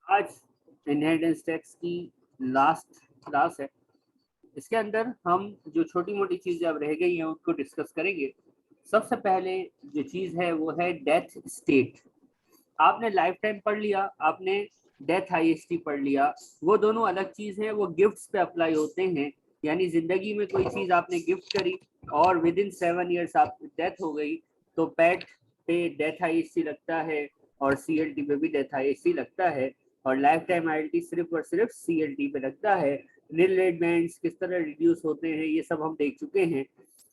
आज inheritance tax की last class है। इसके अंदर हम जो छोटी मोटी चीजें अब रह गई हैं उसको डिस्कस करेंगे। सबसे पहले जो चीज है वो है डेथ स्टेट। आपने लाइफ टाइम पढ़ लिया, आपने डेथ आईएसटी पढ़ लिया, वो दोनों अलग चीज है, वो गिफ्ट्स पे अप्लाई होते हैं। यानी जिंदगी में कोई चीज आपने गिफ्ट करी और विद इन 7 ईयर्स आप डेथ हो गई तो पैट पे डेथ आईएसटी लगता है और सीएलटी पे भी डेथ आईएसटी लगता है और लाइफ टाइम आईएलटी सिर्फ और सिर्फ सीएलटी पे लगता है। रिलेटमेंट्स किस तरह रिड्यूस होते हैं ये सब हम देख चुके हैं।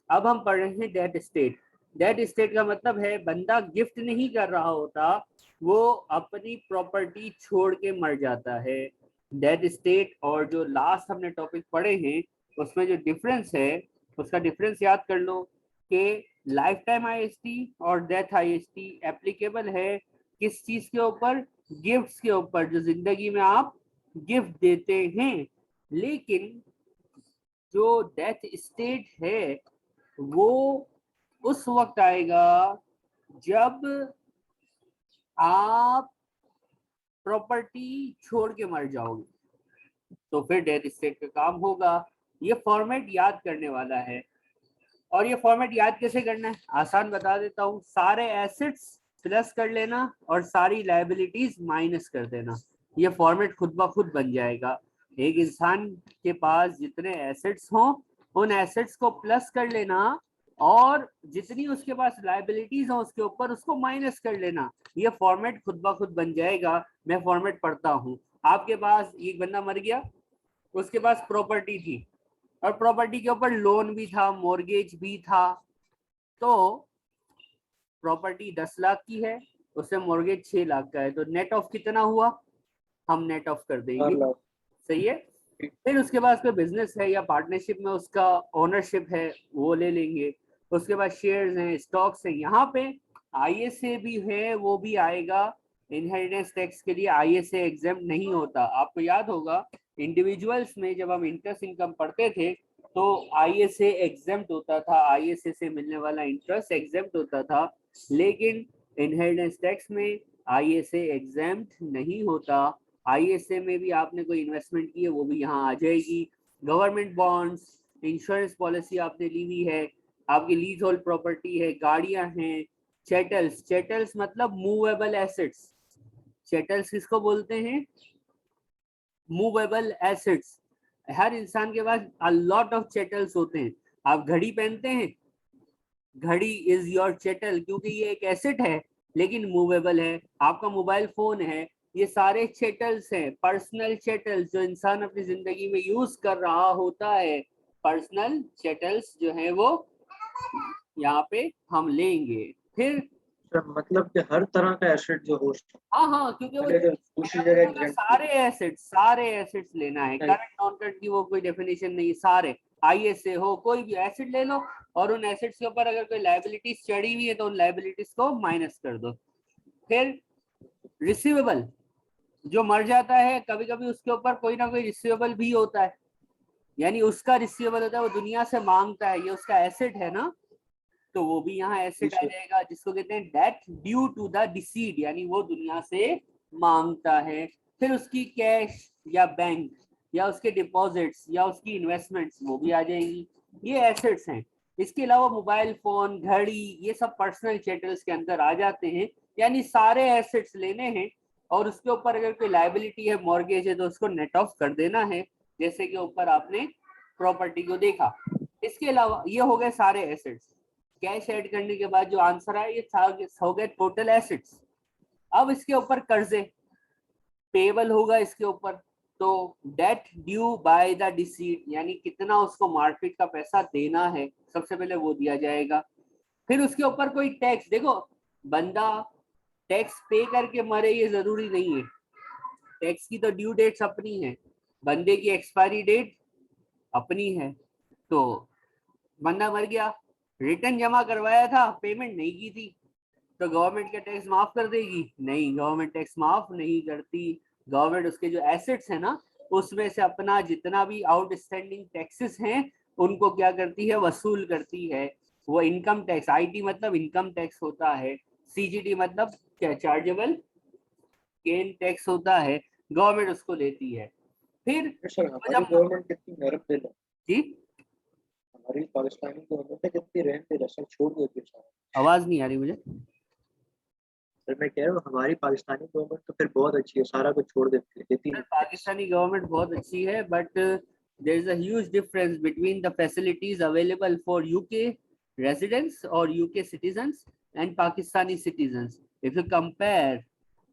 अब हम पढ़ रहे हैं डेथ स्टेट। डेथ स्टेट का मतलब है बंदा गिफ्ट नहीं कर रहा होता, वो अपनी प्रॉपर्टी छोड़ के मर जाता है। डेथ स्टेट और जो लास्ट हमने टॉपिक पढ़े हैं उसमें जो डिफरेंस है उसका डिफरेंस याद कर लो कि लाइफ टाइम आईएसटी और डेथ आईएसटी एप्लीकेबल है किस चीज के ऊपर? गिफ्ट्स के ऊपर, जो जिंदगी में आप गिफ्ट देते हैं। लेकिन जो डेथ स्टेट है वो उस वक्त आएगा जब आप प्रॉपर्टी छोड़ के मर जाओगे, तो फिर डेथ स्टेट का काम होगा। ये फॉर्मेट याद करने वाला है। और ये फॉर्मेट याद कैसे करना है? आसान बता देता हूँ। सारे एसेट्स प्लस कर लेना और सारी लायबिलिटीज माइनस कर देना। ये फॉर्मेट खुद ब खुद बन जाएगा। एक इंसान के पास जितने एसेट्स हों उन एसेट्स को प्लस कर लेना और जितनी उसके पास लायबिलिटीज हो उसके ऊपर उसको माइनस कर लेना। ये फॉर्मेट खुद ब खुद बन जाएगा। मैं फॉर्मेट पढ़ता हूँ। आपके पास एक बंदा मर गया, उसके पास प्रॉपर्टी थी और प्रॉपर्टी के ऊपर लोन भी था, मॉर्गेज भी था। तो प्रॉपर्टी 10 लाख की है, उससे मॉर्गेज 6 लाख का है, तो नेट ऑफ कितना हुआ? हम नेट ऑफ कर देंगे। सही है। फिर उसके बाद कोई बिजनेस है या पार्टनरशिप में उसका ओनरशिप है वो ले लेंगे। उसके बाद शेयर्स हैं, स्टॉक्स हैं। यहाँ पे आईएसए भी है, वो भी आएगा। इनहेरिटेंस टैक्स के लिए आईएसए एग्जाम नहीं होता। आपको याद होगा इंडिविजुअल्स में जब हम इंटरेस्ट इनकम पढ़ते थे तो आईएसए एग्जाम्प्ट होता था, आईएसए से मिलने वाला इंटरेस्ट एग्जाम्प्ट होता था। लेकिन इनहेरिटेंस टैक्स में आईएसए एग्जाम्प्ट नहीं होता। आईएसए में भी आपने कोई इन्वेस्टमेंट की है वो भी यहाँ आ जाएगी। गवर्नमेंट बॉन्ड्स, इंश्योरेंस पॉलिसी आपने ली हुई है, आपकी लीज होल्ड प्रॉपर्टी है, गाड़ियां हैं, चैटल्स। चैटल्स मतलब मूवेबल एसेट्स। चैटल्स किसको बोलते हैं? Movable assets. हर इंसान के पास अ लॉट ऑफ चैटल्स होते हैं। आप घड़ी पहनते हैं, घड़ी इज योर चैटल क्योंकि ये एक एसेट है लेकिन मूवेबल है। आपका मोबाइल फोन है, ये सारे चैटल्स हैं, पर्सनल चैटल्स जो इंसान अपनी जिंदगी में यूज कर रहा होता है। पर्सनल चैटल्स जो है वो यहाँ पे हम लेंगे। फिर मतलब कि हर तरह का एसेट जो हो, हाँ, क्योंकि वो सारे एसेट्स लेना है। करंट नॉन करंट की वो कोई डेफिनेशन नहीं, सारे आईएसए हो कोई भी एसेट ले लो और उन एसेट्स के ऊपर अगर कोई लायबिलिटीज चढ़ी हुई है तो उन लायबिलिटीज को माइनस कर दो। फिर रिसीवेबल, जो मर जाता है कभी कभी उसके ऊपर कोई ना कोई रिसीवेबल भी होता है, यानी उसका रिसीवेबल होता है, वो दुनिया से मांगता है, ये उसका एसेट है ना, तो वो भी यहाँ एसेट आ जाएगा जिसको कहते हैं debt due to the deceased, यानी वो दुनिया से मांगता है। फिर उसकी कैश या बैंक या उसके डिपॉजिट्स या उसकी इन्वेस्टमेंट्स वो भी आ जाएंगी। ये एसेट्स हैं। इसके अलावा मोबाइल फोन, घड़ी, ये सब पर्सनल चैटल्स के अंदर आ जाते हैं। यानी सारे एसेट्स लेने हैं और उसके ऊपर अगर कोई लायबिलिटी है, मॉर्गेज है, तो उसको नेट ऑफ कर देना है, जैसे कि ऊपर आपने प्रॉपर्टी को देखा। इसके अलावा ये हो गए सारे एसेट्स। कैश ऐड करने के बाद जो आंसर है ये हो गए टोटल एसेट्स। अब इसके ऊपर कर्जे पेबल होगा इसके ऊपर, तो debt due by the deceased, यानी कितना उसको मार्केट का पैसा देना है, सबसे पहले वो दिया जाएगा। फिर उसके ऊपर कोई टैक्स, देखो बंदा टैक्स पे करके मरे ये जरूरी नहीं है। टैक्स की तो ड्यू डेट्स अपनी है, बंदे की एक्सपायरी डेट अपनी है। तो बंदा मर गया, रिटर्न जमा करवाया था, पेमेंट नहीं की थी, तो गवर्नमेंट का टैक्स माफ कर देगी? नहीं, गवर्नमेंट टैक्स माफ नहीं करती। गवर्नमेंट उसके जो एसेट्स है ना उसमें से अपना जितना भी आउटस्टैंडिंग टैक्सेस हैं उनको क्या करती है, वसूल करती है। वो इनकम टैक्स, आईटी मतलब इनकम टैक्स होता है, सीजीटी मतलब क्या, चार्जेबल गेन टैक्स होता है, गवर्नमेंट उसको लेती है। फिर सर हमारी जब गवर्नमेंट कितनी नरम दिल है, जी, हमारी पाकिस्तानी गवर्नमेंट है कितनी रहम दिल है सर, छोड़ देती है सारा। आवाज नहीं आ रही मुझे। सर मैं कह रहा हूँ हमारी पाकिस्तानी गवर्नमेंट तो फिर बहुत अच्छी है, सारा कुछ छोड़ देती है, देती सर नहीं टैक्स। पाकिस्तानी गवर्नमेंट बहुत अच्छी है, but there is a huge difference between the facilities available for UK residents और UK citizens and Pakistani citizens. If you compare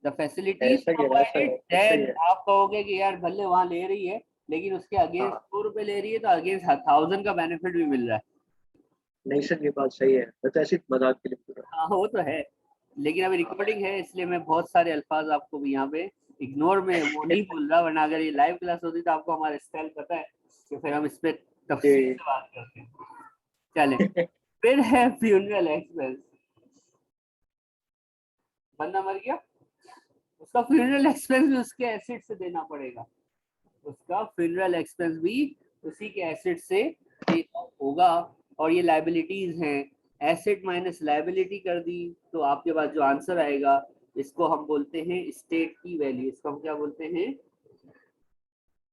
the facilities ऐसा ही है, वैसा प्रोवाइडेड, है, ऐसा ही देन है। आप कहोगे कि यार भले वहां ले रही है, लेकिन उसके अगेंस्ट हाँ 100 रुपए ले रही है तो अगेंस्ट 1000 का बेनिफिट भी मिल रहा है। नहीं सर ये बात सही है, मैं तो ऐसी मजाक के लिए पूरा। हाँ वो तो है, लेकिन अभी हाँ रिकॉर्डिंग है इसलिए मैं बहुत सारे अल्फाज आपको भी यहाँ पे इग्नोर में वो नहीं बोल रहा, वरना अगर ये लाइव क्लास होती तो आपको हमारा स्टाइल पता है, तो फिर हम इस पे तफसील जी। से बात करते हैं। चले, फिर है फ्यूनरल एक्सपेंस। बंदा मर गया, उसका फ्यूनरल एक्सपेंस भी उसके एसेट से देना पड़ेगा, उसका फ्यूनरल एक्सपेंस भी उसी के एसेट से देना होगा। और ये लाइबिलिटीज हैं, एसेट माइनस लाइबिलिटी कर दी तो आपके पास जो आंसर आएगा, इसको हम बोलते हैं स्टेट की वैल्यू। इसको हम क्या बोलते हैं,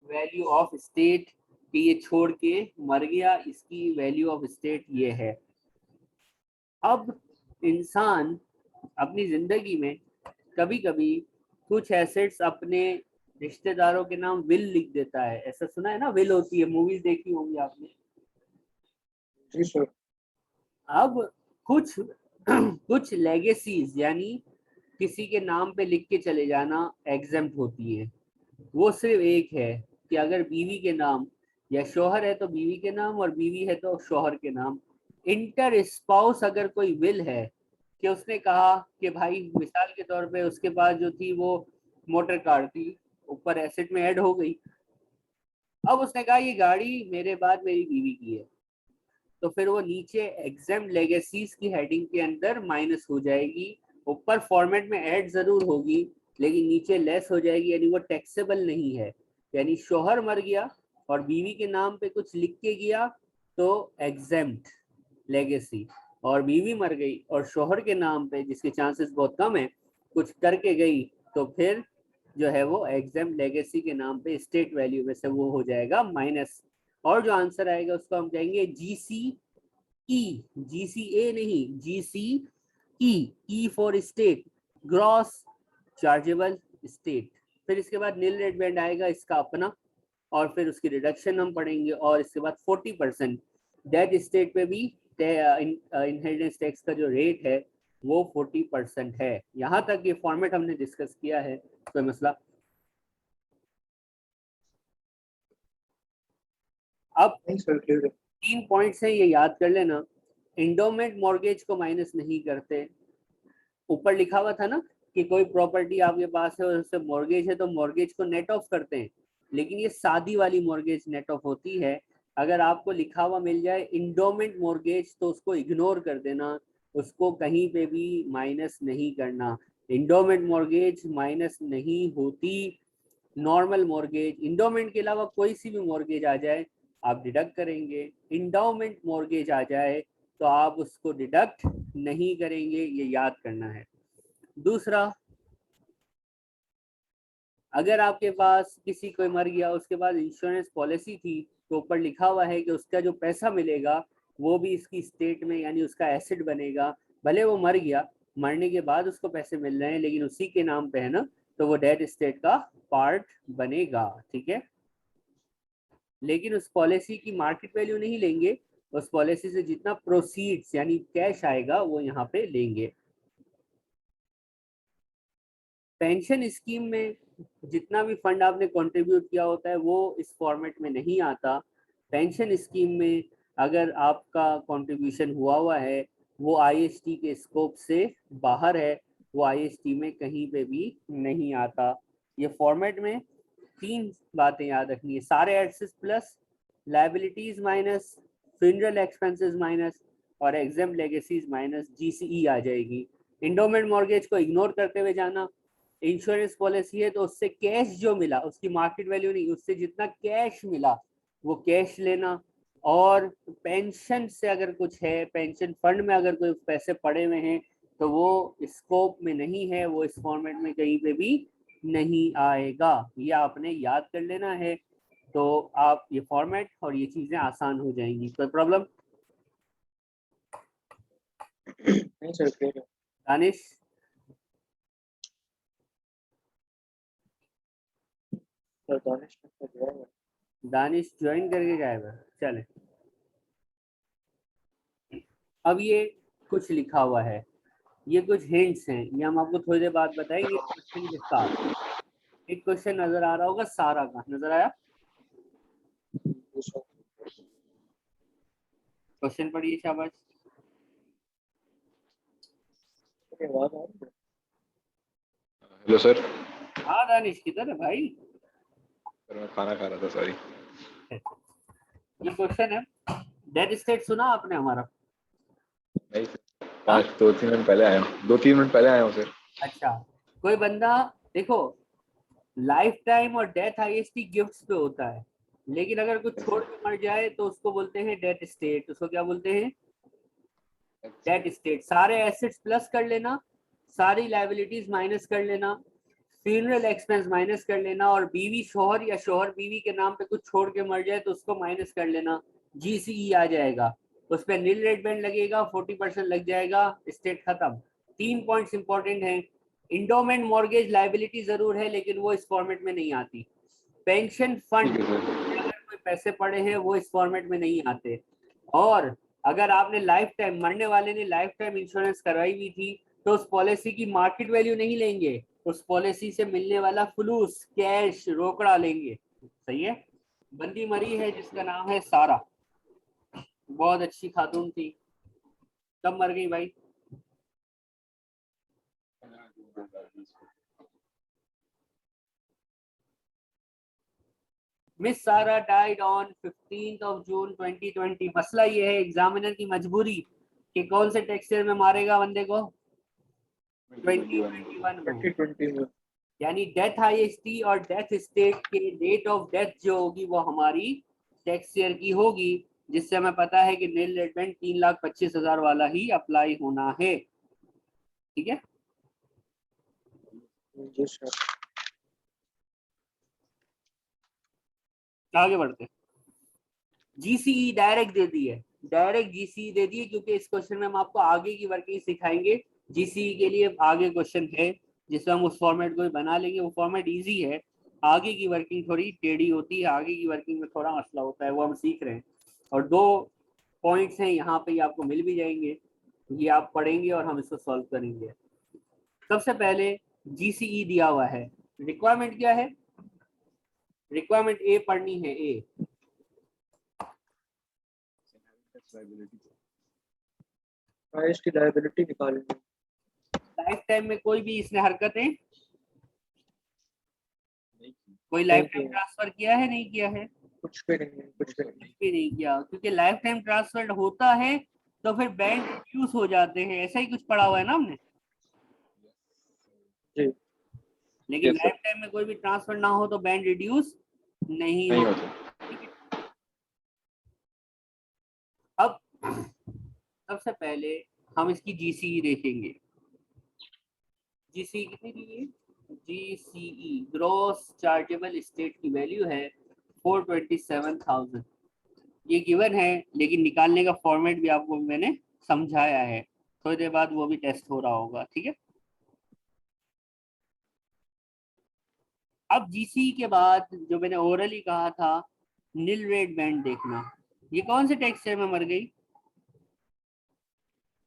वैल्यू ऑफ स्टेट, कि ये छोड़ के मर गया, इसकी वैल्यू ऑफ स्टेट ये है। अब इंसान अपनी जिंदगी में कभी कभी कुछ एसेट्स अपने रिश्तेदारों के नाम विल लिख देता है, ऐसा सुना है ना, विल होती है, मूवीज देखी होंगी आपने। जी सर। अब कुछ कुछ लेगेसीज यानी किसी के नाम पे लिख के चले जाना एग्जेम्प्ट होती है। वो सिर्फ एक है कि अगर बीवी के नाम, या शोहर है तो बीवी के नाम और बीवी है तो शोहर के नाम। इंटर स्पाउस अगर कोई विल है कि उसने कहा कि भाई मिसाल के तौर पे उसके पास जो थी वो मोटर कार थी, ऊपर एसेट में ऐड हो गई, अब उसने कहा ये गाड़ी मेरे बाद मेरी बीवी की है, तो फिर वो नीचे एग्जाम लेगेसीज की हेडिंग के अंदर माइनस हो जाएगी। ऊपर फॉर्मेट में ऐड जरूर होगी लेकिन नीचे लेस हो जाएगी, यानी वो टैक्सेबल नहीं है। यानी शोहर मर गया और बीवी के नाम पे कुछ लिख के गया तो एग्जेम्प्ट लेगेसी, और बीवी मर गई और शोहर के नाम पे, जिसके चांसेस बहुत कम है, कुछ करके गई, तो फिर जो है वो एग्जाम लेगेसी के नाम पे स्टेट वैल्यू में से वो हो जाएगा माइनस। और जो आंसर आएगा उसको हम कहेंगे जीसी ई, जीसीए नहीं, GC E for state, gross chargeable state. फिर इसके बाद नील रेट बैंड आएगा इसका अपना, और फिर उसकी रिडक्शन हम पढ़ेंगे, और इसके बाद 40% डेट स्टेट पे भी इनहेरिटेंस टैक्स का जो रेट है वो 40% है। यहाँ तक ये फॉर्मेट हमने डिस्कस किया है, कोई मसला। अब नहीं सर ठीक है। 3 पॉइंट्स हैं, ये याद कर लेना। इंडोमेंट मॉर्गेज को माइनस नहीं करते। ऊपर लिखा हुआ था ना कि कोई प्रॉपर्टी आपके पास है और उससे मॉर्गेज है तो मॉर्गेज को नेट ऑफ करते हैं, लेकिन ये सादी वाली मॉर्गेज नेट ऑफ होती है। अगर आपको लिखा हुआ मिल जाए इंडोमेंट मॉर्गेज तो उसको इग्नोर कर देना, उसको कहीं पे भी माइनस नहीं करना। इंडोमेंट मॉर्गेज माइनस नहीं होती। नॉर्मल मॉर्गेज, इंडोमेंट के अलावा कोई सी भी मॉर्गेज आ जाए आप डिडक्ट करेंगे, इंडोमेंट मॉर्गेज आ जाए तो आप उसको डिडक्ट नहीं करेंगे, ये याद करना है। दूसरा, अगर आपके पास किसी कोई मर गया उसके बाद इंश्योरेंस पॉलिसी थी तो ऊपर लिखा हुआ है कि उसका जो पैसा मिलेगा वो भी इसकी स्टेट में, यानी उसका एसेट बनेगा। भले वो मर गया, मरने के बाद उसको पैसे मिल रहे हैं लेकिन उसी के नाम पे है ना, तो वो डेट स्टेट का पार्ट बनेगा, ठीक है। लेकिन उस पॉलिसी की मार्केट वैल्यू नहीं लेंगे, उस पॉलिसी से जितना प्रोसीड्स यानी कैश आएगा वो यहाँ पे लेंगे। पेंशन स्कीम में जितना भी फंड आपने कंट्रीब्यूट किया होता है वो इस फॉर्मेट में नहीं आता। पेंशन स्कीम में अगर आपका कंट्रीब्यूशन हुआ है वो आईएसटी के स्कोप से बाहर है, वो आईएसटी में कहीं पे भी नहीं आता। ये फॉर्मेट में 3 बातें याद रखनी है, सारे assets plus, liabilities minus, funeral expenses minus, और एग्जाम लेगेसीज माइनस जीसीई आ जाएगी। इंडोमेंट मॉर्गेज को इग्नोर करते हुए जाना, इंश्योरेंस पॉलिसी है तो उससे कैश जो मिला, उसकी मार्केट वैल्यू नहीं, उससे जितना कैश मिला वो कैश लेना। और पेंशन से अगर कुछ है, पेंशन फंड में अगर कोई पैसे पड़े हुए हैं तो वो स्कोप में नहीं है, वो इस फॉर्मेट में कहीं पे भी नहीं आएगा। ये आपने याद कर लेना है। तो आप ये फॉर्मेट और ये चीजें आसान हो जाएंगी। कोई प्रॉब्लम? नहीं सर, क्लियर है। दानिश? सर दानिश तो गया है। दानिश ज्वाइन करके जाएगा, चले। अब ये कुछ लिखा हुआ है, ये कुछ हिंट्स हैं, ये हम आपको थोड़ी देर बाद बताएंगे क्वेश्चन के साथ। एक क्वेश्चन नजर आ रहा होगा, सारा का नजर आया? जी सर। क्वेश्चन पढ़िए, शाबाश। मेरी आवाज आ रही है? Hello sir. हाँ दानिश, किधर है भाई? सर मैं खाना खा रहा था, सॉरी। ये क्वेश्चन है, डेड स्टेट सुना आपने हमारा? नहीं सर, 2-3 मिनट पहले आया हूँ, 2-3 मिनट पहले आया हूँ सर। अच्छा, कोई बंदा, देखो, लाइफ टाइम और डेथ आईएसटी गिफ्ट्स पे होता है, लेकिन अगर कुछ छोड़ के मर जाए तो उसको बोलते हैं डेथ स्टेट। उसको क्या बोलते हैं? Death state. सारे एसेट्स प्लस कर लेना, सारी लाइबिलिटीज माइनस कर लेना, फ्यूनरल एक्सपेंस माइनस कर लेना, और बीवी शोहर या शोहर बीवी के नाम पे कुछ छोड़ के मर जाए तो उसको माइनस कर लेना, जीसीई आ जाएगा। उस पर नील रेट बैंड लगेगा, 40% लग जाएगा, स्टेट खत्म। 3 पॉइंट्स इंपॉर्टेंट हैं। इंडोमेंट मॉर्गेज लाइबिलिटी जरूर है लेकिन वो इस फॉर्मेट में नहीं आती। पेंशन फंड ठीक है सर। अगर कोई पैसे पड़े हैं वो इस फॉर्मेट में नहीं आते। और अगर आपने लाइफ टाइम, मरने वाले ने लाइफ टाइम इंश्योरेंस करवाई हुई थी तो उस पॉलिसी की मार्केट वैल्यू नहीं लेंगे, उस पॉलिसी से मिलने वाला फ्लूस, कैश, रोकड़ा लेंगे। सही है? बंदी मरी है जिसका नाम है सारा, बहुत अच्छी खातून थी। कब मर गई भाई? मिस सारा died on 15th of June 2020। मसला ये है, एग्जामिनर की मजबूरी कि कौन से टैक्स ईयर में मारेगा बंदे को? 2021 में। 2020 में। यानी डेथ आईएसटी और डेथ स्टेट के डेट ऑफ डेथ जो होगी वो हमारी टैक्स ईयर की होगी, जिससे हमें पता है कि नील रेट बैंड 3,25,000 वाला ही अप्लाई होना है। ठीक है? जी सर। आगे बढ़ते। जीसीई डायरेक्ट दे दी है, डायरेक्ट जीसीई दे दी है, क्योंकि इस क्वेश्चन में हम आपको आगे की वर्किंग सिखाएंगे। जीसीई के लिए आगे क्वेश्चन है जिसमें हम उस फॉर्मेट को भी बना लेंगे। वो फॉर्मेट इजी है, आगे की वर्किंग थोड़ी टेढ़ी होती है, आगे की वर्किंग में थोड़ा मसला होता है, वो हम सीख रहे हैं। और 2 पॉइंट्स हैं यहाँ पे, ये आपको मिल भी जाएंगे, ये आप पढ़ेंगे और हम इसको सॉल्व करेंगे। सबसे पहले जीसीई दिया हुआ है, रिक्वायरमेंट क्या है? रिक्वायरमेंट ए पढ़नी है, ए। हाँ, इसकी लायबिलिटी निकालेंगे। लाइफ टाइम में कोई भी इसने हरकतें, कोई नहीं लाइफ टाइम किया, ट्रांसफर किया है, नहीं किया है? कुछ भी नहीं है, कुछ भी नहीं। कुछ भी नहीं किया, क्योंकि लाइफ टाइम ट्रांसफर होता है तो फिर बैंक रिड्यूस हो जाते हैं, ऐसा ही कुछ पढ़ा हुआ है ना हमने। जी। लेकिन यस सर। लाइफ टाइम में कोई भी ट्रांसफर ना हो तो बैंड रिड्यूस नहीं नहीं हो। होता। ठीक है? अब सबसे पहले हम इसकी जीसीई देखेंगे। जीसीई कितनी दी है? जीसीई ग्रॉस चार्जेबल स्टेट की वैल्यू है 427,000। ये गिवन है, लेकिन निकालने का फॉर्मेट भी आपको मैंने समझाया है, थोड़ी देर बाद वो भी टेस्ट हो रहा होगा। ठीक है? अब जीसी के बाद जो मैंने ओरली कहा था, नील रेट बैंड देखना। ये कौन से टैक्स ईयर में मर गई?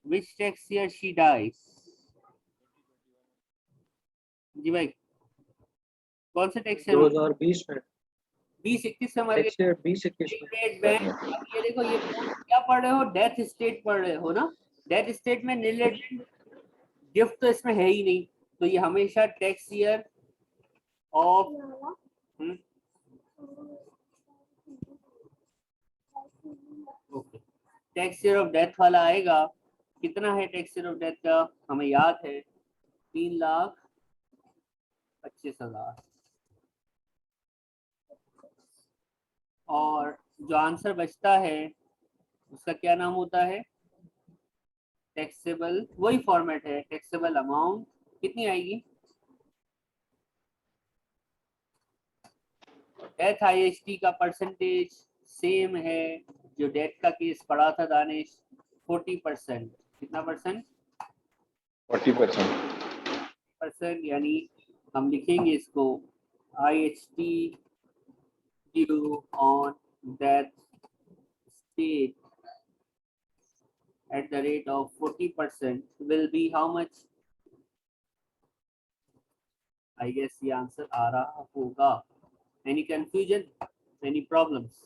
विच टैक्स ईयर शी डाइज? जी भाई, कौन से टैक्स ईयर में? 2020 में। 2021 में मर गई। टैक्स ईयर 2021 नील में। Rate band. अब ये देखो, ये क्या पढ़ रहे हो? डेथ स्टेट पढ़ रहे हो ना? डेथ स्टेट में नील रेट बैंड गिफ्ट तो इसमें है ही नहीं, तो ये हमेशा tax year of okay, tax year of death वाला आएगा। कितना है टैक्स ईयर ऑफ डेथ का? हमें याद है 3,00,000 25,000। और जो आंसर बचता है उसका क्या नाम होता है? टैक्सेबल, वही फॉर्मेट है, टैक्सेबल अमाउंट कितनी आएगी? डेथ आईएसटी का परसेंटेज सेम है जो डेथ का केस पड़ा था दानिश, 40%। कितना परसेंट? 40%। यानी हम लिखेंगे इसको IHT due on death state at the rate of 40% will be how much? I guess ये आंसर आ रहा होगा। Any confusion? Any problems?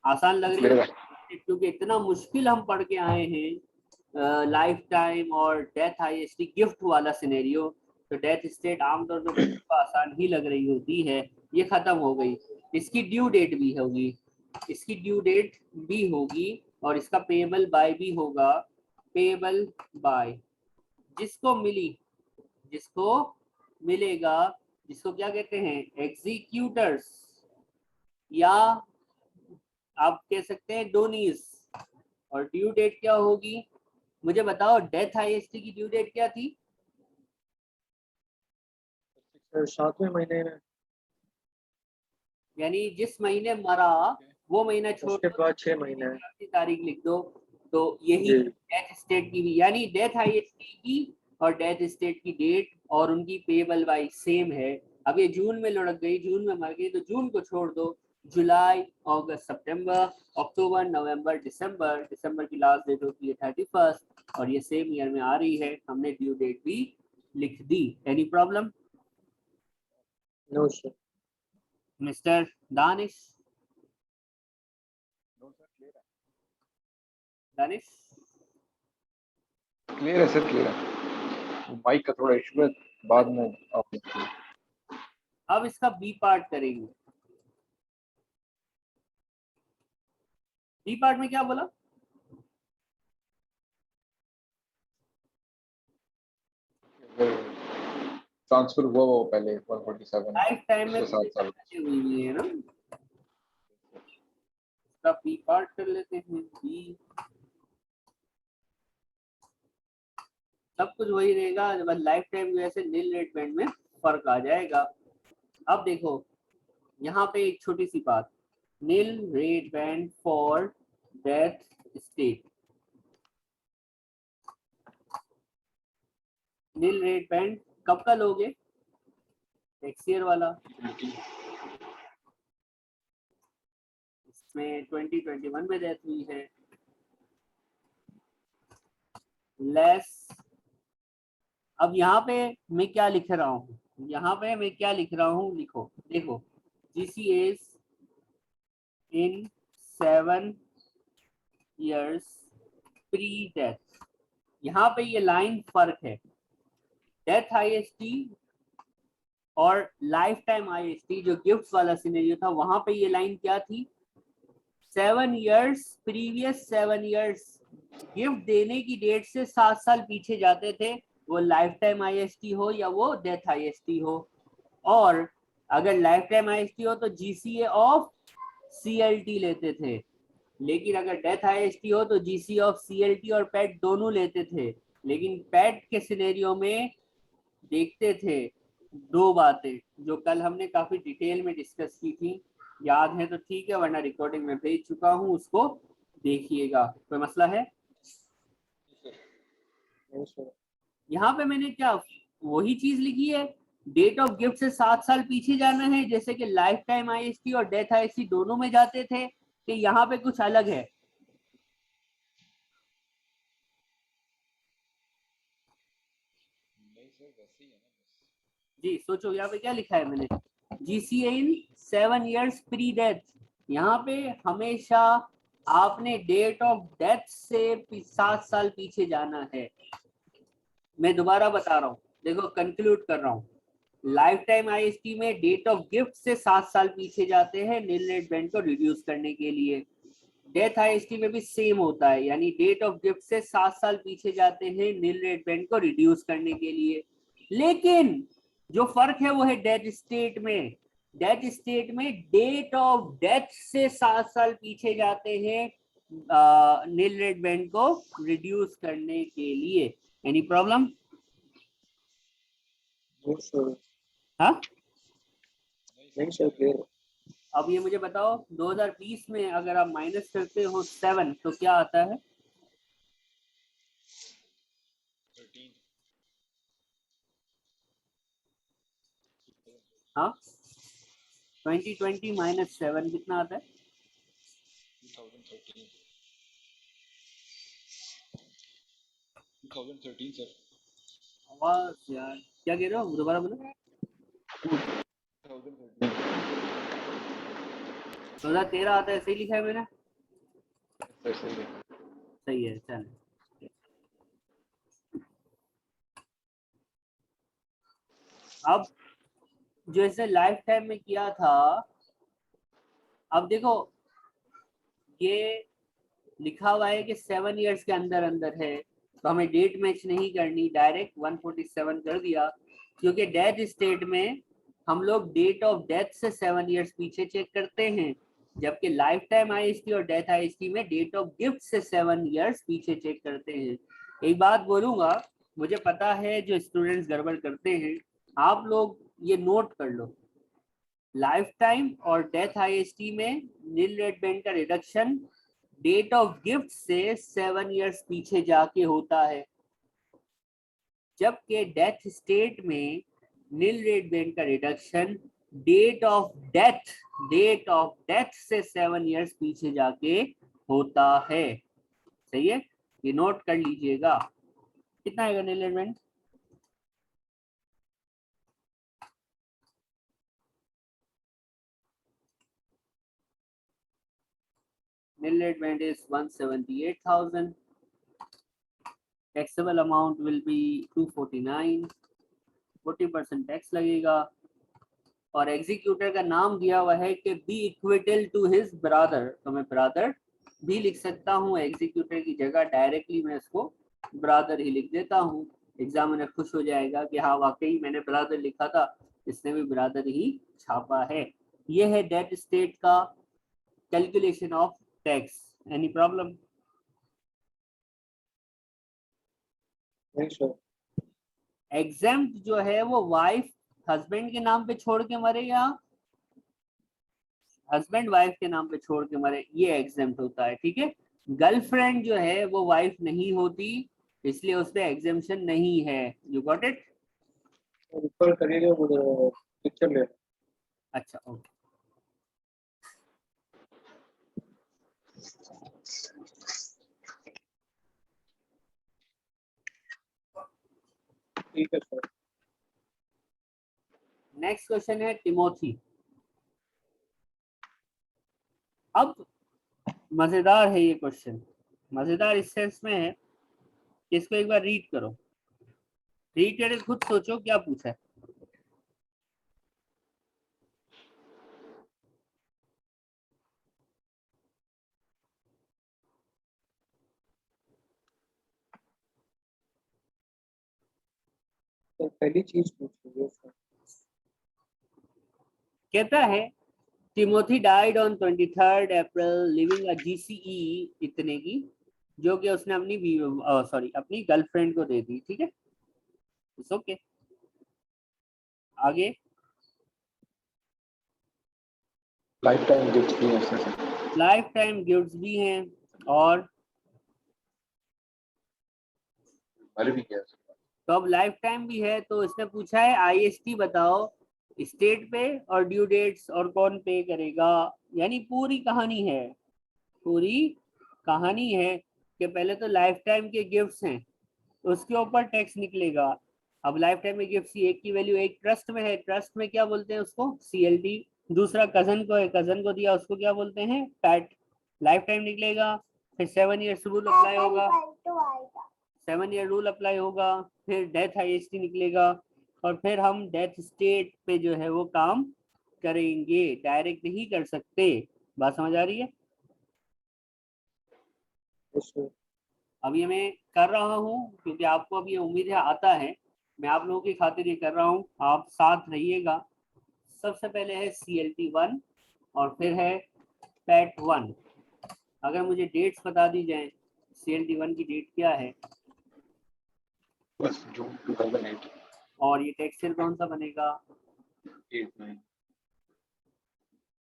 आसान लग रही है क्योंकि इतना मुश्किल हम पढ़ के आए हैं लाइफ टाइम और डेथ आईएसटी गिफ्ट वाला सिनेरियो, तो डेथ स्टेट आमतौर पर आसान ही लग रही होती है। ये खत्म हो गई, इसकी ड्यू डेट भी होगी, इसकी ड्यू डेट भी होगी और इसका पेएबल बाय भी होगा। पेएबल बाय जिसको मिली, जिसको मिलेगा, जिसको क्या कहते हैं? एग्जीक्यूटर्स, या आप कह सकते हैं डोनीज। और ड्यू डेट क्या होगी? मुझे बताओ, डेथ आईएसटी की ड्यू डेट क्या थी? 7वें महीने में, यानी जिस महीने मरा वो महीना छोड़ उसके बाद 6 महीने की तारीख लिख दो, तो यही डेथ स्टेट की भी, यानी डेथ आईएसटी की और डेथ स्टेट की डेट और उनकी पेएबल बाय सेम है। अब ये जून में लुढ़क गई, जून में मर गई, तो जून को छोड़ दो, जुलाई, अगस्त, सितंबर, अक्टूबर, नवंबर, दिसंबर, दिसंबर की लास्ट डेट होती है 31 और ये सेम ईयर में आ रही है, हमने ड्यू डेट भी लिख दी। Any problem? No sir. Mister Danish? Danish clear है सर, क्लियर है। माइक का थोड़ा इशू है, बाद में आप। अब इसका बी पार्ट करेंगे। बी पार्ट में क्या बोला? ट्रांसफर हुआ वो पहले 147 लाइफ टाइम में पिछले 7 साल। हुई है ना, इसका बी पार्ट कर लेते हैं। बी सब कुछ वही रहेगा, बस लाइफ टाइम जैसे नील रेट बैंड में फर्क आ जाएगा। अब देखो यहाँ पे एक छोटी सी बात, nil rate band for death estate. Nil rate band कब का लोगे? नेक्स्ट ईयर वाला। इसमें 2021 में डेथ हुई है। लेस, अब यहाँ पे मैं क्या लिख रहा हूँ, यहाँ पे मैं क्या लिख रहा हूँ, लिखो, देखो, GCAs in 7 years pre death. यहाँ पे ये लाइन फर्क है, डेथ आईएसटी और लाइफ टाइम आईएसटी जो गिफ्ट वाला सिनेरियो था, वहां पे ये लाइन क्या थी? 7 years, प्रीवियस 7 years गिफ्ट देने की डेट से 7 साल पीछे जाते थे, वो लाइफ टाइम आईएसटी हो या वो डेथ आईएसटी हो। और अगर लाइफ टाइम आईएसटी हो तो GCA ऑफ CLT लेते थे, लेकिन अगर डेथ आईएसटी हो तो GCA ऑफ CLT और पैट दोनों लेते थे। लेकिन पैट के सिनेरियो में देखते थे दो बातें जो कल हमने काफी डिटेल में डिस्कस की थी, याद है तो ठीक है, वरना रिकॉर्डिंग में भेज चुका हूँ, उसको देखिएगा। कोई मसला है? यहाँ पे मैंने क्या वही चीज लिखी है, डेट ऑफ गिफ्ट से 7 साल पीछे जाना है, जैसे कि लाइफ टाइम आईएसटी और डेथ आईएसटी दोनों में जाते थे, कि यहाँ पे कुछ अलग है? जी सोचो, यहाँ पे क्या लिखा है मैंने? GCA इन 7 years प्री डेथ। यहाँ पे हमेशा आपने डेट ऑफ डेथ से 7 साल पीछे जाना है। मैं दोबारा बता रहा हूँ, देखो कंक्लूड कर रहा हूँ, लाइफ टाइम आईएसटी में डेट ऑफ गिफ्ट से 7 साल पीछे जाते हैं नील रेट बैंड को रिड्यूस करने के लिए। डेथ आईएसटी में भी सेम होता है, यानी डेट ऑफ गिफ्ट से 7 साल पीछे जाते हैं नील रेट बैंड को रिड्यूस करने के लिए। लेकिन जो फर्क है वो है डेथ स्टेट में। डेथ स्टेट में डेट ऑफ डेथ से 7 साल पीछे जाते हैं नील रेड बैंड को रिड्यूस करने के लिए। Any problem? नहीं सर, हाँ, नहीं सर, क्लियर। अब ये मुझे बताओ 2020 में अगर आप माइनस करते हो 7 तो क्या आता है? 13 हाँ, 2020 माइनस 7 कितना आता है? 2013 सर। आवाज यार, क्या कह रहे हो, दोबारा बोलो। 2013 2013 आता है, सही लिखा है मैंने? सर, सही है। सही है, चल। अब जो इसने लाइफ टाइम में किया था, अब देखो ये लिखा हुआ है कि 7 इयर्स के अंदर अंदर है, तो हमें डेट मैच नहीं करनी, डायरेक्ट 147 कर दिया, क्योंकि डेथ स्टेट में हम लोग डेट ऑफ डेथ से 7 इयर्स पीछे चेक करते हैं, जबकि लाइफ टाइम आईएसटी और डेथ आईएसटी में डेट ऑफ गिफ्ट से 7 इयर्स पीछे चेक करते हैं। एक बात बोलूंगा, मुझे पता है जो स्टूडेंट्स गड़बड़ करते हैं, आप लोग ये नोट कर लो, लाइफ टाइम और डेथ आईएसटी में नील रेड बैंड का रिडक्शन डेट ऑफ गिफ्ट से 7 इयर्स पीछे जाके होता है, जबकि डेथ स्टेट में नील रेड बैंड का रिडक्शन डेट ऑफ डेथ से 7 इयर्स पीछे जाके होता है। सही है, ये नोट कर लीजिएगा। कितना आएगा nil rate band? Nil rate band is 178,000, taxable amount will be 249, 40% tax लगेगा, और एग्जीक्यूटर का नाम दिया हुआ है कि bequeathed to his brother, तो मैं ब्रदर भी लिख सकता हूँ एग्जीक्यूटर की जगह, डायरेक्टली मैं इसको ब्रदर ही लिख देता हूँ। एग्जामिनर खुश हो जाएगा कि हाँ वाकई मैंने ब्रदर लिखा था, इसने भी ब्रदर ही छापा है। ये है डेट स्टेट का calculation of tax. Any problem? नहीं सर। एग्जेम्प्ट जो है वो वाइफ हस्बैंड के नाम पे छोड़ के मरे या हस्बैंड वाइफ के नाम पे छोड़ के मरे, ये एग्जेम्प्ट होता है। ठीक है, गर्लफ्रेंड जो है वो वाइफ नहीं होती, इसलिए उस पे एग्जेम्पशन नहीं है। You got it? ऊपर करिएगा, वो पिक्चर ले। अच्छा, ओके। ठीक है सर। नेक्स्ट क्वेश्चन है टिमोथी। अब मजेदार है ये क्वेश्चन, मजेदार इस सेंस में है कि इसको एक बार रीड करो, रीड करके खुद सोचो क्या पूछा है। तो पहली चीज पूछ लीजिए सर। कहता है Timothy died on 23 April leaving a GCE इतने की, जो कि उसने अपनी अपनी गर्लफ्रेंड को दे दी। ठीक है, इट्स ओके। आगे लाइफ टाइम गिफ्ट भी है इसमें सर। लाइफ टाइम गिफ्ट्स भी हैं, और मर भी गया सर। तो अब लाइफ टाइम भी है, तो इसने पूछा है आईएसटी बताओ स्टेट पे और ड्यू डेट्स और कौन पे करेगा। यानी पूरी कहानी है, पूरी कहानी है कि पहले तो लाइफ टाइम के गिफ्ट्स हैं, उसके ऊपर टैक्स निकलेगा। अब लाइफ टाइम में गिफ्ट एक की वैल्यू एक ट्रस्ट में है, ट्रस्ट में क्या बोलते हैं उसको, सीएलटी। दूसरा कजन को है, कजन को दिया उसको क्या बोलते हैं, पैट। लाइफ टाइम निकलेगा, फिर 7 ईयर्स रूल अप्लाई होगा, 7 ईयर रूल अप्लाई होगा, फिर डेथ आईएसटी निकलेगा, और फिर हम डेथ स्टेट पे जो है वो काम करेंगे, डायरेक्ट नहीं कर सकते। बात समझ आ रही है? Yes sir. अब ये मैं कर रहा हूँ क्योंकि आपको अब ये उम्मीद है आता है, मैं आप लोगों की खातिर ये कर रहा हूँ, आप साथ रहिएगा। सबसे पहले है CLT1 और फिर है PAT1। अगर मुझे डेट्स बता दी जाए, CLT1 की डेट क्या है बस जून 2008 और ये टेक्सचर कौन सा बनेगा? 8-9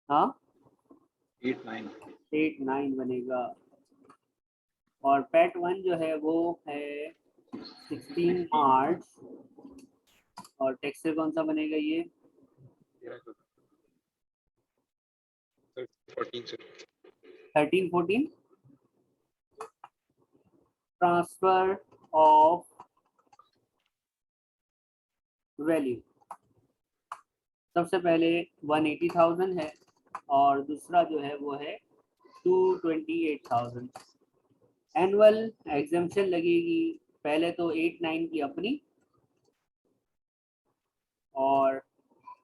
हाँ 8-9 8-9 बनेगा। और PAT1 जो है वो है 16 मार्च और टेक्सचर कौन सा बनेगा? ये 13-14 ट्रांसफर ऑफ वैल्यू। सबसे पहले 180,000 है और दूसरा जो है वो है 228,000। एनुअल एग्जाम्पशन लगेगी पहले तो 8-9 की अपनी, और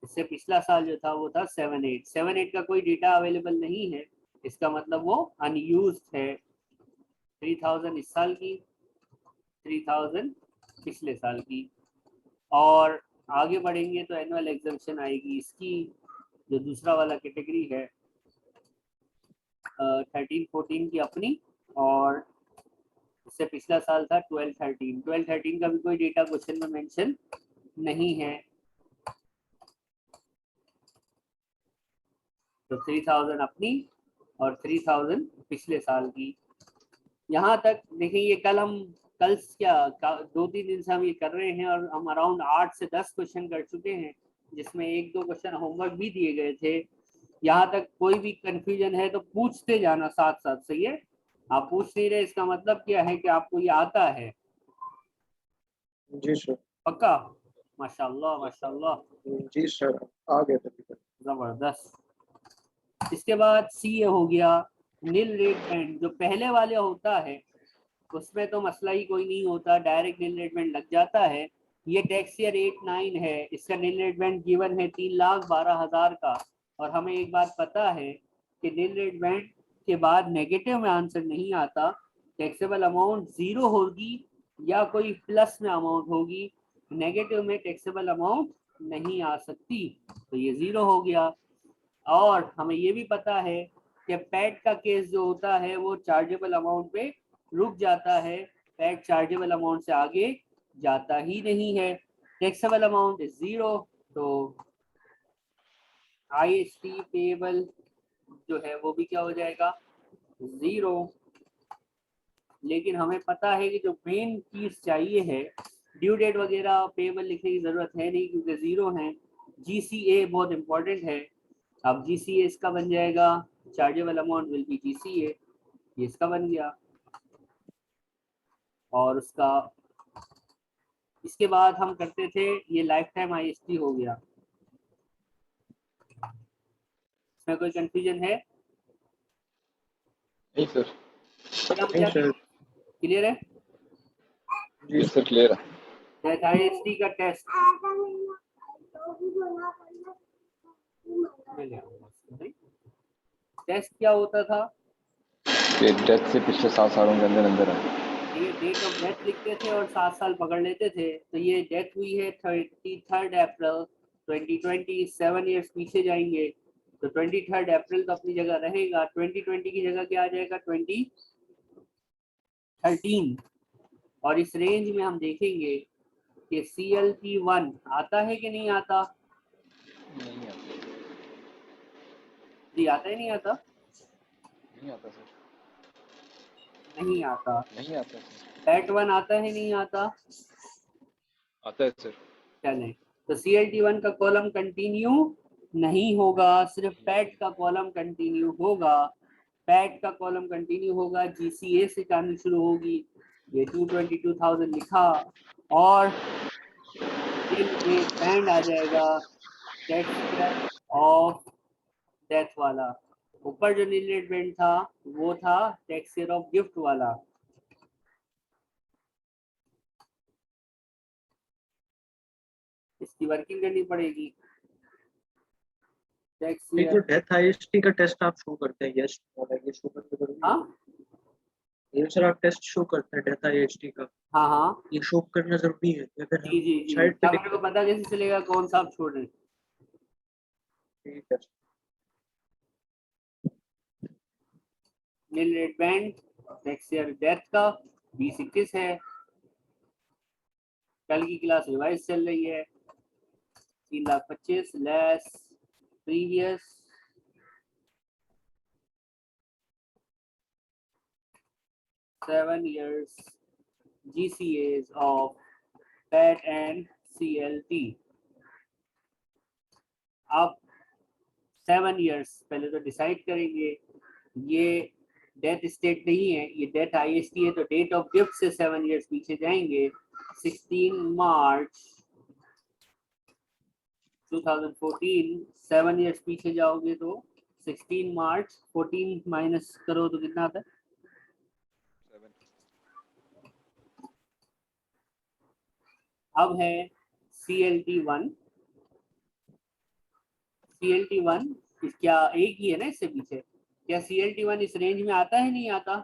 इससे पिछला साल जो था वो था 7-8। 7-8 का कोई डेटा अवेलेबल नहीं है, इसका मतलब वो अनयूज्ड है। 3,000 इस साल की, 3,000 पिछले साल की। और आगे बढ़ेंगे तो एनुअल एग्जाम्पशन आएगी इसकी, जो दूसरा वाला कैटेगरी है 13-14 की अपनी, और इससे पिछला साल था 12-13। 12-13 का भी कोई डेटा क्वेश्चन में मेंशन नहीं है। तो 3,000 अपनी और 3,000 पिछले साल की। यहाँ तक देखिए, ये कल क्या 2-3 दिन से हम ये कर रहे हैं और हम अराउंड 8 से 10 क्वेश्चन कर चुके हैं, जिसमें 1-2 क्वेश्चन होमवर्क भी दिए गए थे। यहाँ तक कोई भी कंफ्यूजन है तो पूछते जाना साथ साथ, सही है? आप पूछ नहीं रहे, इसका मतलब क्या है कि आपको ये आता है। जी सर। पक्का? माशाल्लाह माशाल्लाह, जी सर, आ गए तभी। जबरदस्त। इसके बाद CA हो गया, नील रेट बैंड। जो पहले वाले होता है उसमें तो मसला ही कोई नहीं होता, डायरेक्ट नील रेट बैंड लग जाता है। ये टैक्स ईयर 8-9 है, इसका नील रेट बैंड गिवन है 3,12,000 का। और हमें एक बात पता है कि नील रेट बैंड के बाद नेगेटिव में आंसर नहीं आता, टैक्सेबल अमाउंट 0 होगी या कोई प्लस में अमाउंट होगी, नेगेटिव में टैक्सेबल अमाउंट नहीं आ सकती। तो ये 0 हो गया। और हमें ये भी पता है कि पैट का केस जो होता है वो चार्जेबल अमाउंट पे रुक जाता है, पैट चार्जेबल अमाउंट से आगे जाता ही नहीं है। टैक्सेबल अमाउंट इज 0, तो IST पेबल जो है वो भी क्या हो जाएगा? 0। लेकिन हमें पता है कि जो मेन चीज चाहिए है, ड्यू डेट वगैरह पेबल लिखने की जरूरत है नहीं क्योंकि 0 है। GCA बहुत इंपॉर्टेंट है। अब GCA इसका बन जाएगा, chargeable amount will B GCA, ये इसका बन गया। और उसका इसके बाद हम करते थे ये लाइफ टाइम IST हो गया। इसमें कोई कंफ्यूजन है? नहीं सर। क्लियर है? जी सर क्लियर है। IST का टेस्ट क्या होता था? कि डेथ से पिछले 7 सालों के अंदर अंदर है। ये डेट ऑफ डेथ लिखते थे और 7 साल पकड़ लेते थे। तो ये डेथ हुई है 33 अप्रैल 2020, 7 ईयर्स पीछे जाएंगे तो 23 अप्रैल तो अपनी जगह रहेगा। 2020 की जगह क्या आ जाएगा? 2013। और इस रेंज में हम देखेंगे कि CLT1 आता है कि नहीं आता? नहीं आता। जी आता है नहीं आता? नहीं आता सर। नहीं आता। नहीं आता सर। PAT1 आता है नहीं आता? आता है सर। चलें, तो CLT1 का कॉलम कंटिन्यू नहीं होगा, सिर्फ पैट का कॉलम कंटिन्यू होगा। पैट का कॉलम कंटिन्यू होगा, GCA से आनी शुरू होगी। ये 222,000 लिखा और एक बैंड आ जाएगा टैक्स ऑफ डेथ वाला। ऊपर जो नीलेट बैंड था वो था टैक्स ऑफ गिफ्ट वाला। इसकी वर्किंग करनी पड़ेगी। जो डेथ IST का टेस्ट आप शो करते हैं, यस ये शो करते करोगे? हाँ ये सर आप टेस्ट शो करते हैं डेटा एचडी का, हाँ हाँ ये शो करना जरूरी है अगर जी हम जी जी, साइड पे तब मेरे को लिखते हैं। पता कैसे चलेगा कौन सा आप छोड़ रहे हैं। ठीक है nil rate band next year death का 2021 है। कल की क्लास रिवाइज चल रही है। 3,25,000 less previous 7 years GCAs of PAT and CLT। आप 7 years पहले तो डिसाइड करेंगे। ये डेथ स्टेट नहीं है, ये डेथ आईएसटी है, तो डेट ऑफ गिफ्ट से 7 years पीछे जाएंगे। 16 मार्च 2014 7 years पीछे जाओगे तो 16 मार्च 14 माइनस करो तो कितना आता है। अब है CLT1। CLT1 क्या एक ही है ना इससे पीछे? क्या CLT1 इस रेंज में आता है नहीं आता?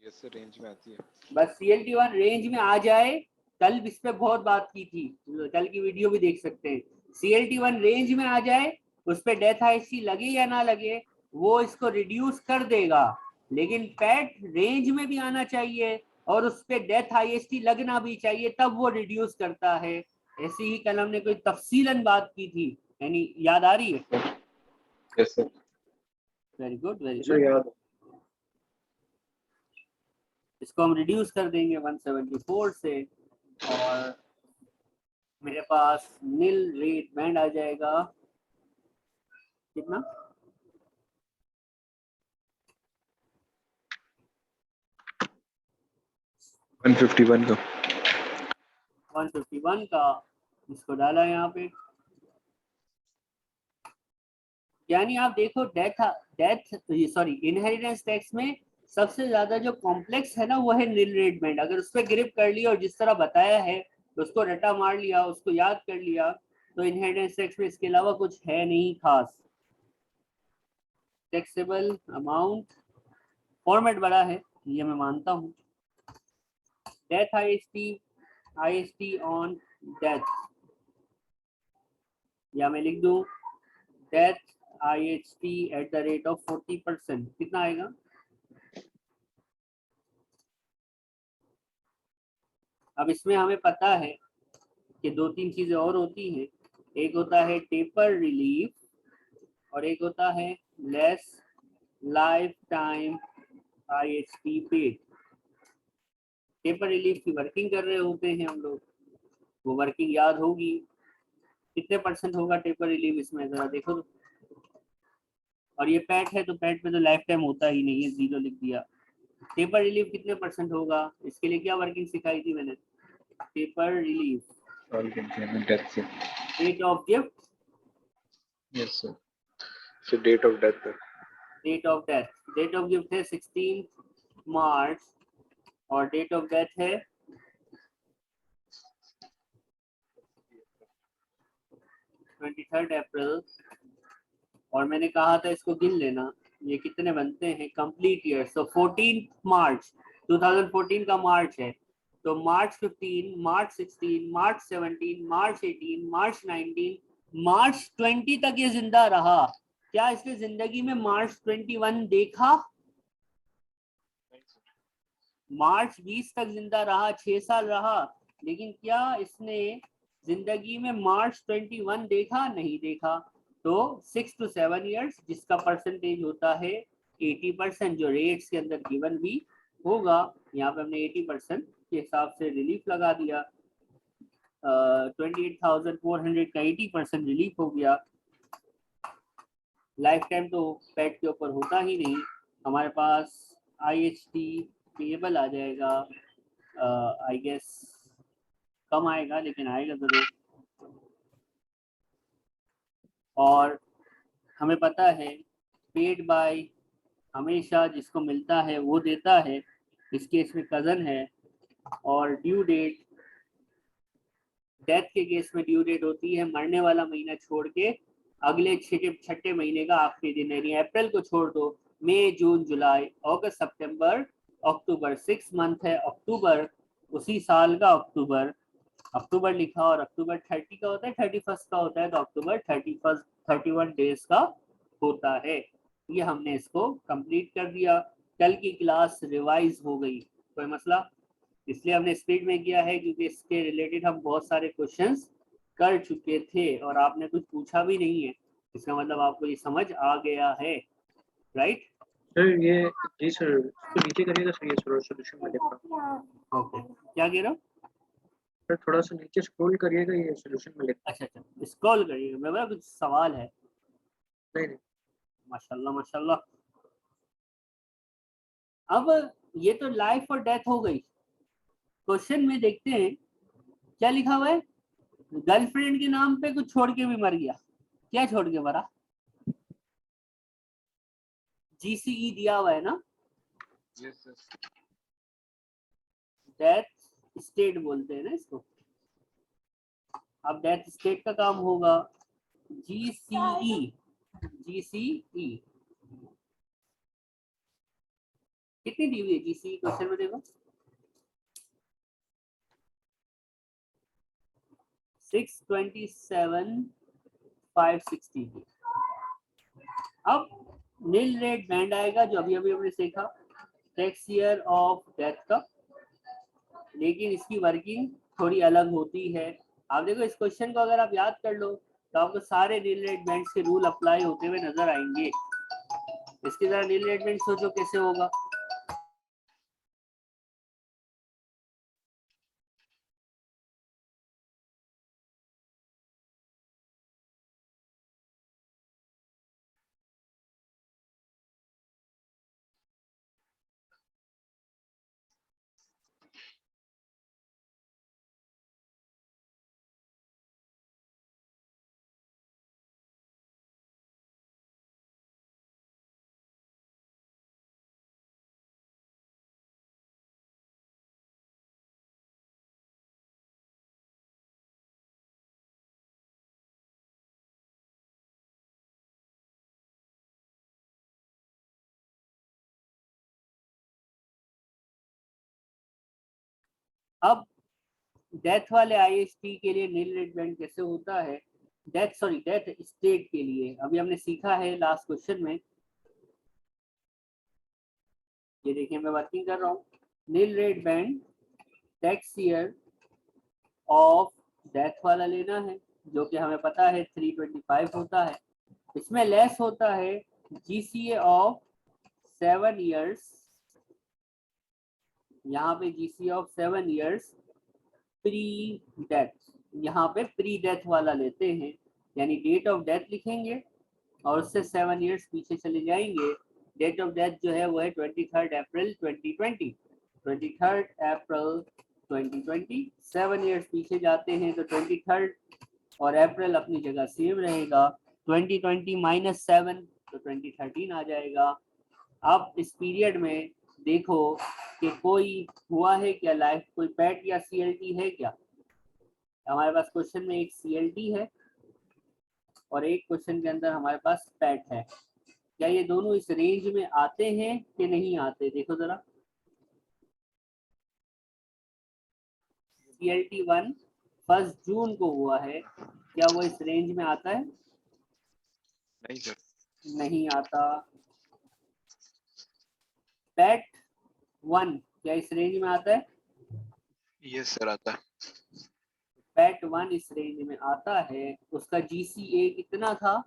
यस सर रेंज में आती है। बस CLT1 रेंज में आ जाए। कल इस पे बहुत बात की थी, कल की वीडियो भी देख सकते हैं। CLT1 रेंज में आ जाए, उस पे डेथ आईएसटी लगे या ना लगे वो इसको रिड्यूस कर देगा, लेकिन पैट रेंज में भी आना चाहिए और उस पे डेथ आईएसटी लगना भी चाहिए, तब वो रिड्यूस करता है। ऐसी ही कल हमने कोई तफसीलन बात की थी, यानी याद आ रही है? Yes sir. Very good very sir good. याद है। इसको हम रिड्यूस कर देंगे 174 से और मेरे पास नील रेड बैंड आ जाएगा कितना? 151 का 151 का इसको डाला यहाँ पे। यानी आप देखो death death sorry inheritance tax में सबसे ज्यादा जो कॉम्प्लेक्स है ना वो है नील रेड बैंड। अगर उस पर ग्रिप कर लिया और जिस तरह बताया है उसको रटा मार लिया, उसको याद कर लिया, तो इनहेरिटेंस टैक्स में इसके अलावा कुछ है नहीं खास। टैक्सेबल अमाउंट फॉर्मेट बड़ा है ये मैं मानता हूँ। डेथ आईएसटी ऑन डेथ, या मैं लिख दूं death IHT at the rate of 40%, कितना आएगा? अब इसमें हमें पता है कि दो तीन चीजें और होती हैं। एक होता है टेपर रिलीफ और एक होता है less life time IHT paid. Taper relief की वर्किंग कर रहे होते हैं हम लोग, वो वर्किंग याद होगी। कितने % होगा टेपर रिलीफ इसमें जरा देखो तो। और ये पैट है तो पैट में तो लाइफ टाइम होता ही नहीं है, 0 लिख दिया। टेपर रिलीफ कितने % होगा? इसके लिए क्या वर्किंग सिखाई थी मैंने? टेपर रिलीफ और डेथ से। Date of gift yes sir. So date of death तक। Date of death. Date of gift है 16 मार्च और डेट ऑफ डेथ है 23 अप्रैल। और मैंने कहा था इसको गिन लेना, ये कितने बनते हैं कंप्लीट ईयर। सो 14 मार्च 2014 का मार्च है, तो मार्च 15, मार्च 16, मार्च 17, मार्च 18, मार्च 19, मार्च 20 तक ये जिंदा रहा। क्या इसने जिंदगी में मार्च 21 देखा? मार्च 20 तक जिंदा रहा, 6 साल रहा, लेकिन क्या इसने जिंदगी में मार्च 21 देखा? नहीं देखा। तो 6 to 7 years जिसका परसेंटेज होता है 80%, जो रेट्स के अंदर गिवन भी होगा। यहाँ पे हमने 80% के हिसाब से रिलीफ लगा दिया। 28,400 का 80% रिलीफ हो गया। लाइफ टाइम तो पेट के ऊपर होता ही नहीं। हमारे पास IHT पेएबल आ जाएगा, आई गेस कम आएगा लेकिन आएगा जरूर। और हमें पता है पेड बाय हमेशा जिसको मिलता है वो देता है, इस केस में कजन है। और ड्यू डेट, डेथ के केस में ड्यू डेट होती है मरने वाला महीना छोड़ के अगले छठे महीने का आखिरी दिन, यानी अप्रैल को छोड़ दो मई जून जुलाई अगस्त सितंबर अक्टूबर, 6 मंथ है अक्टूबर, उसी साल का अक्टूबर, अक्टूबर लिखा और अक्टूबर 30 का होता है, 31 का होता है, तो अक्टूबर 31 डेज का होता है। ये हमने इसको कंप्लीट कर दिया। कल की क्लास रिवाइज हो गई, कोई मसला? इसलिए हमने स्पीड में किया है क्योंकि इसके रिलेटेड हम बहुत सारे क्वेश्चंस कर चुके थे और आपने कुछ पूछा भी नहीं है, इसका मतलब आपको ये समझ आ गया है, राइट? सर ये जी सर, इसको नीचे करिएगा सर, ये सोल्यूशन में लिख रहा हूँ। ओके, क्या कह रहे हो? सर थोड़ा सा नीचे स्क्रॉल करिएगा, ये सोल्यूशन में लिख रहा अच्छा अच्छा, स्क्रॉल करिए, मेरा कुछ सवाल है। हूँ। नहीं माशाल्लाह माशाल्लाह। अब ये तो लाइफ और डेथ हो गई। क्वेश्चन में देखते हैं क्या लिखा हुआ है। गर्लफ्रेंड के नाम पे कुछ छोड़ के भी मर गया, क्या छोड़ के मरा? जीसीई दिया हुआ है ना, डेथ स्टेट बोलते हैं ना इसको। अब डेथ स्टेट का काम होगा जीसीई। जीसीई कितनी दी हुई है जीसीई क्वेश्चन में? देखो 627,560 की। अब नील रेड बैंड आएगा जो अभी अभी हमने सीखा, टैक्स ईयर ऑफ डेथ का, लेकिन इसकी वर्किंग थोड़ी अलग होती है। आप देखो इस क्वेश्चन को अगर आप याद कर लो तो आपको सारे नील रेड बैंड्स के रूल अप्लाई होते हुए नजर आएंगे। इसकी तरह नील रेड बैंड सोचो कैसे होगा। अब डेथ वाले आईएसटी के लिए नील रेड बैंड कैसे होता है, डेथ स्टेट के लिए अभी हमने सीखा है लास्ट क्वेश्चन में। ये देखिए मैं वर्किंग कर रहा हूँ। Nil rate band tax year of death वाला लेना है जो कि हमें पता है 325 होता है। इसमें लेस होता है जीसीए ऑफ 7 इयर्स, यहाँ पे GCA of 7 years pre death, यहाँ पे प्री डेथ वाला लेते हैं, यानी डेट ऑफ डेथ लिखेंगे और उससे 7 इयर्स पीछे चले जाएंगे। डेट ऑफ डेथ जो है वो है 23 अप्रैल 2020, 23 अप्रैल 2020। 7 इयर्स पीछे जाते हैं तो 23 और अप्रैल अपनी जगह सेम रहेगा। 2020 माइनस 7 तो 2013 आ जाएगा। अब इस पीरियड में देखो कि कोई हुआ है क्या लाइफ, कोई पैट या सीएलटी है क्या? हमारे पास क्वेश्चन में एक सीएलटी है और एक क्वेश्चन के अंदर हमारे पास पैट है। क्या ये दोनों इस रेंज में आते हैं कि नहीं आते? देखो जरा। सीएलटी 1 1 जून को हुआ है, क्या वो इस रेंज में आता है? नहीं सर, नहीं आता। पैट 1 क्या इस रेंज में आता है? यस सर आता है। पैट 1 इस रेंज में आता है। उसका जीसीए कितना था?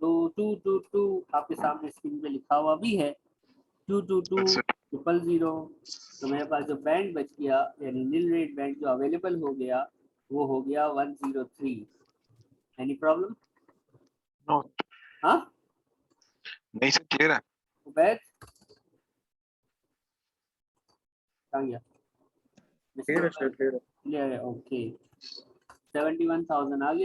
222 आपके सामने स्क्रीन पे लिखा हुआ भी है 222,000। तो मेरे पास जो बैंड बच गया यानी नील रेड बैंड जो अवेलेबल हो गया वो हो गया 103। Any problem? नो, हाँ नहीं सर, क्लियर है। उबैद कहाँ गया? क्लियर है सर, क्लियर है। क्लियर है, ओके। 71,000 आ गया।